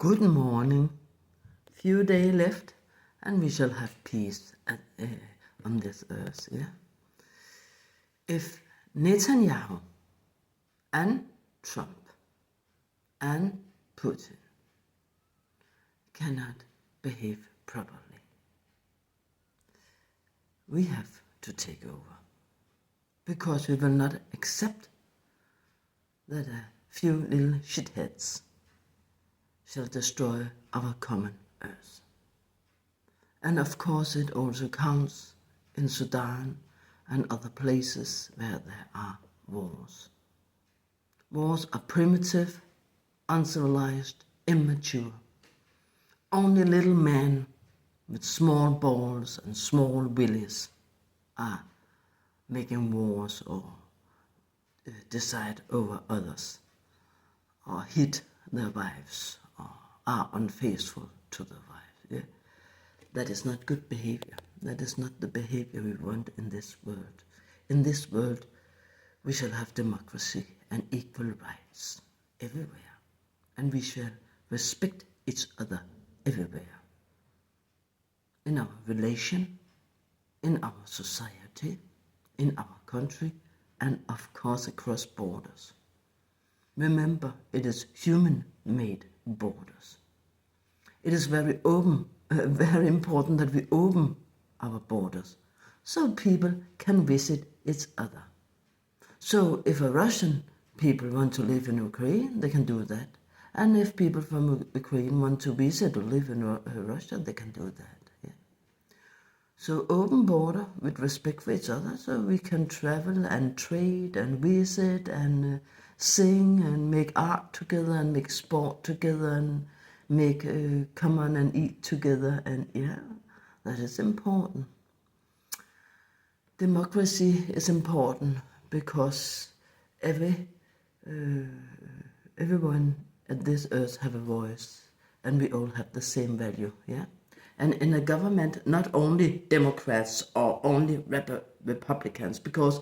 Good morning. Few days left, and we shall have peace on this earth. Yeah. If Netanyahu and Trump and Putin cannot behave properly, we have to take over, because we will not accept that a few little shitheads shall destroy our common earth. And of course it also counts in Sudan and other places where there are wars. Wars are primitive, uncivilized, immature. Only little men with small balls and small willies are making wars or decide over others, or hit their wives, or are unfaithful to their wives. Yeah? That is not good behavior. That is not the behavior we want in this world. In this world, we shall have democracy and equal rights everywhere, and we shall respect each other everywhere. In our relation, in our society, in our country, and of course across borders. Remember, it is human-made borders. It is very important that we open our borders so people can visit each other. So if a Russian people want to live in Ukraine, they can do that. And if people from Ukraine want to visit or live in Russia, they can do that. Yeah. So open border with respect for each other, so we can travel and trade and visit and sing and make art together and make sport together and make come on and eat together, and yeah, that is important. Democracy is important because everyone at this earth have a voice, and we all have the same value. Yeah. And in a government, not only Democrats or only Republicans, because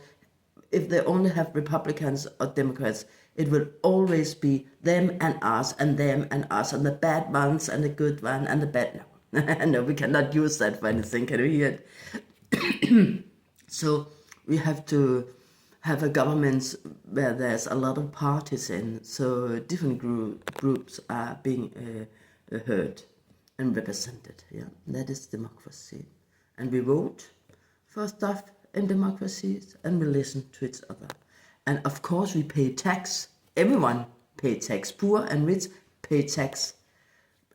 if they only have Republicans or Democrats, it will always be them and us and them and us, and the bad ones and the good one and the bad. No, no, we cannot use that for anything. Can you hear it? So we have to have a government where there's a lot of parties in, so different groups are being heard and represented. Yeah, that is democracy. And we vote for stuff in democracies, and we listen to each other. And of course we pay tax. Everyone pay tax. Poor and rich pay tax.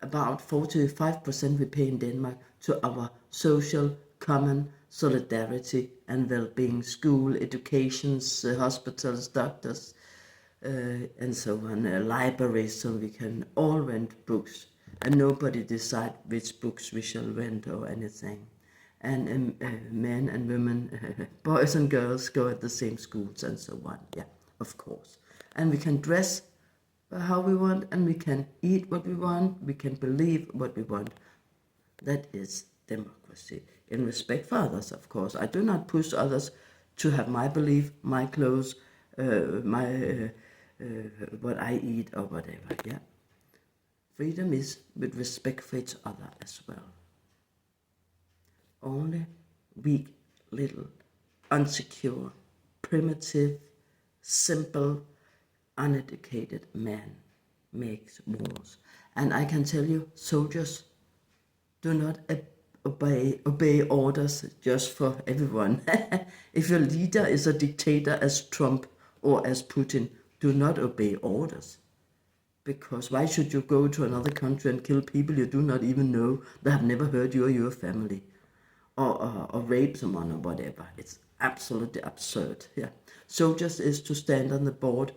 About 45% we pay in Denmark to our social common solidarity and well-being, school, educations, hospitals, doctors, and so on, libraries, so we can all rent books, and nobody decide which books we shall rent or anything. And men and women, boys and girls go at the same schools and so on. Yeah, of course. And we can dress how we want, and we can eat what we want, we can believe what we want. That is democracy. In respect for others, of course. I do not push others to have my belief, my clothes, what I eat or whatever. Yeah. Freedom is with respect for each other as well. Only weak, little, unsecure, primitive, simple, uneducated man makes wars. And I can tell you, soldiers do not obey orders just for everyone. If your leader is a dictator as Trump or as Putin, do not obey orders. Because why should you go to another country and kill people you do not even know, that have never heard you or your family? Or rape someone or whatever. It's absolutely absurd. Yeah. Soldiers is to stand on the board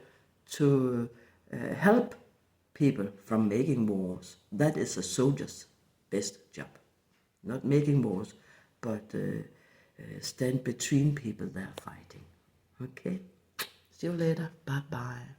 to help people from making wars. That is a soldier's best job. Not making wars, but stand between people that are fighting. Okay? See you later. Bye-bye.